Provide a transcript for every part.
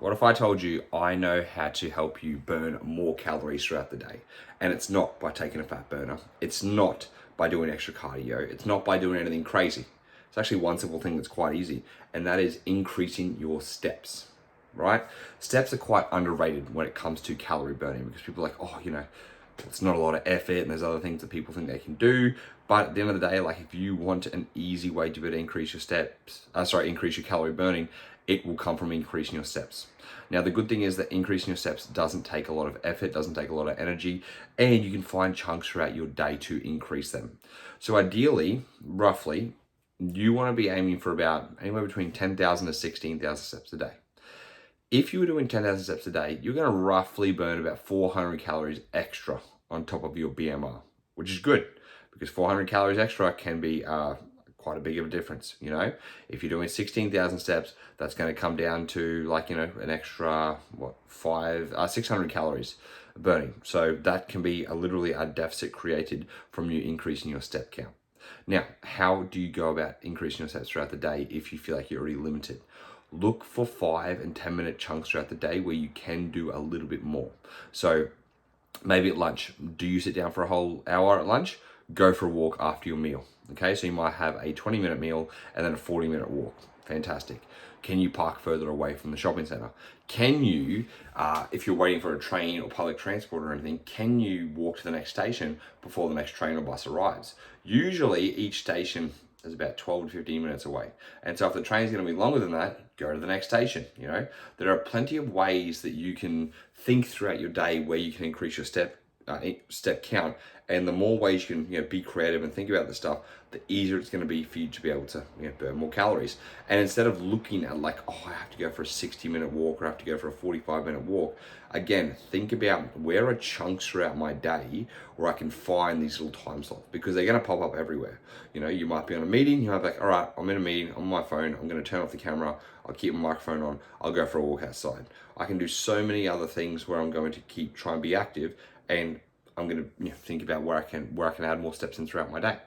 What if I told you I know how to help you burn more calories throughout the day? And it's not by taking a fat burner. It's not by doing extra cardio. It's not by doing anything crazy. It's actually one simple thing that's quite easy, and that is increasing your steps, right? Steps are quite underrated when it comes to calorie burning because people are like, oh, it's not a lot of effort and there's other things that people think they can do. But at the end of the day, like if you want an easy way to be able to increase your increase your calorie burning, it will come from increasing your steps. Now, the good thing is that increasing your steps doesn't take a lot of effort, doesn't take a lot of energy, and you can find chunks throughout your day to increase them. So ideally, roughly, you want to be aiming for about anywhere between 10,000 to 16,000 steps a day. If you were doing 10,000 steps a day, you're going to roughly burn about 400 calories extra on top of your BMR, which is good because 400 calories extra can be quite a big of a difference. If you're doing 16,000 steps, that's going to come down to an extra 600 calories burning. So that can be literally a deficit created from you increasing your step count. Now, how do you go about increasing your steps throughout the day if you feel like you're already limited? Look for 5 and 10 minute chunks throughout the day where you can do a little bit more. So maybe at lunch, do you sit down for a whole hour at lunch? Go for a walk after your meal. Okay, so you might have a 20-minute meal and then a 40-minute walk. Fantastic. Can you park further away from the shopping center? Can you, if you're waiting for a train or public transport or anything, can you walk to the next station before the next train or bus arrives? Usually each station is about 12 to 15 minutes away. And so if the train's going to be longer than that, go to the next station. There are plenty of ways that you can think throughout your day where you can increase your step count, and the more ways you can be creative and think about this stuff, the easier it's going to be for you to be able to burn more calories. And instead of looking at I have to go for a 60-minute walk or I have to go for a 45-minute walk, again, think about where are chunks throughout my day where I can find these little time slots, because they're going to pop up everywhere. You might be on a meeting, you might be like, all right, I'm in a meeting, I'm on my phone, I'm going to turn off the camera, I'll keep my microphone on, I'll go for a walk outside. I can do so many other things where I'm going to try and be active, and I'm going to think about where I can add more steps in throughout my day.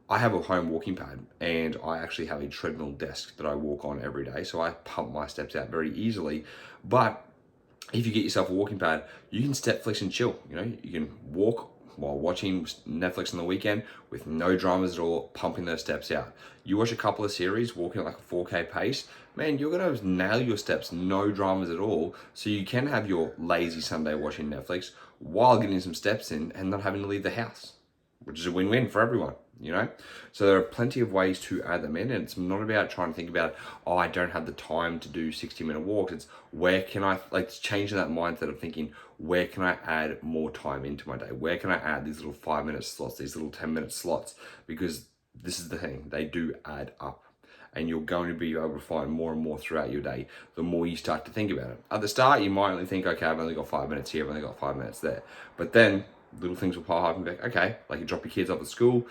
I have a home walking pad, and I actually have a treadmill desk that I walk on every day, so I pump my steps out very easily. But if you get yourself a walking pad, you can step flex and chill. You can walk while watching Netflix on the weekend with no dramas at all, pumping those steps out. You watch a couple of series, walking at a 4K pace, man, you're gonna nail your steps, no dramas at all. So you can have your lazy Sunday watching Netflix while getting some steps in and not having to leave the house, which is a win-win for everyone. So there are plenty of ways to add them in, and it's not about trying to think about, I don't have the time to do 60-minute walks. It's where can I, changing that mindset of thinking, where can I add more time into my day? Where can I add these little 5-minute slots, these little 10-minute slots? Because this is the thing, they do add up. And you're going to be able to find more and more throughout your day the more you start to think about it. At the start, you might only think, okay, I've only got 5 minutes here, I've only got 5 minutes there. But then little things will pop up and be like, okay, you drop your kids off at school.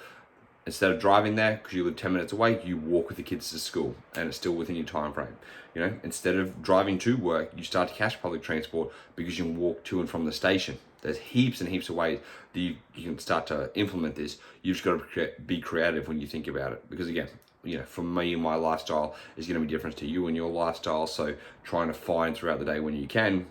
Instead of driving there, because you live 10 minutes away, you walk with the kids to school, and it's still within your time frame. Instead of driving to work, you start to catch public transport because you can walk to and from the station. There's heaps and heaps of ways that you can start to implement this. You've just got to be creative when you think about it. Because again, for me, my lifestyle is going to be different to you and your lifestyle. So trying to find throughout the day when you can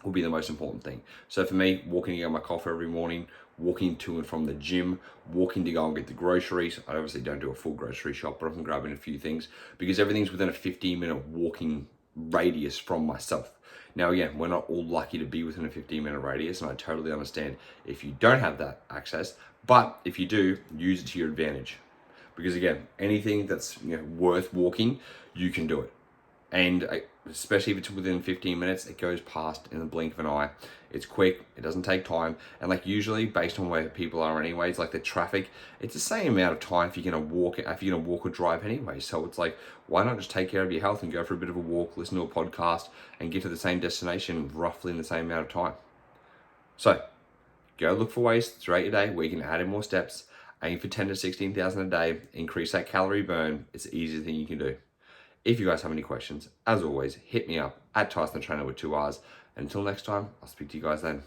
will be the most important thing. So for me, walking to get my coffee every morning, walking to and from the gym, walking to go and get the groceries. I obviously don't do a full grocery shop, but I'm grabbing a few things because everything's within a 15-minute walking radius from myself. Now, again, we're not all lucky to be within a 15-minute radius, and I totally understand if you don't have that access, but if you do, use it to your advantage. Because again, anything that's worth walking, you can do it. And especially if it's within 15 minutes, it goes past in the blink of an eye. It's quick, it doesn't take time. And usually based on where people are anyways, the traffic, it's the same amount of time if you're gonna walk or drive anyway. So it's why not just take care of your health and go for a bit of a walk, listen to a podcast, and get to the same destination roughly in the same amount of time. So go look for ways throughout your day where you can add in more steps, aim for 10 to 16,000 a day, increase that calorie burn. It's the easiest thing you can do. If you guys have any questions, as always, hit me up at Tyson the Trainer with 2 R's. And until next time, I'll speak to you guys then.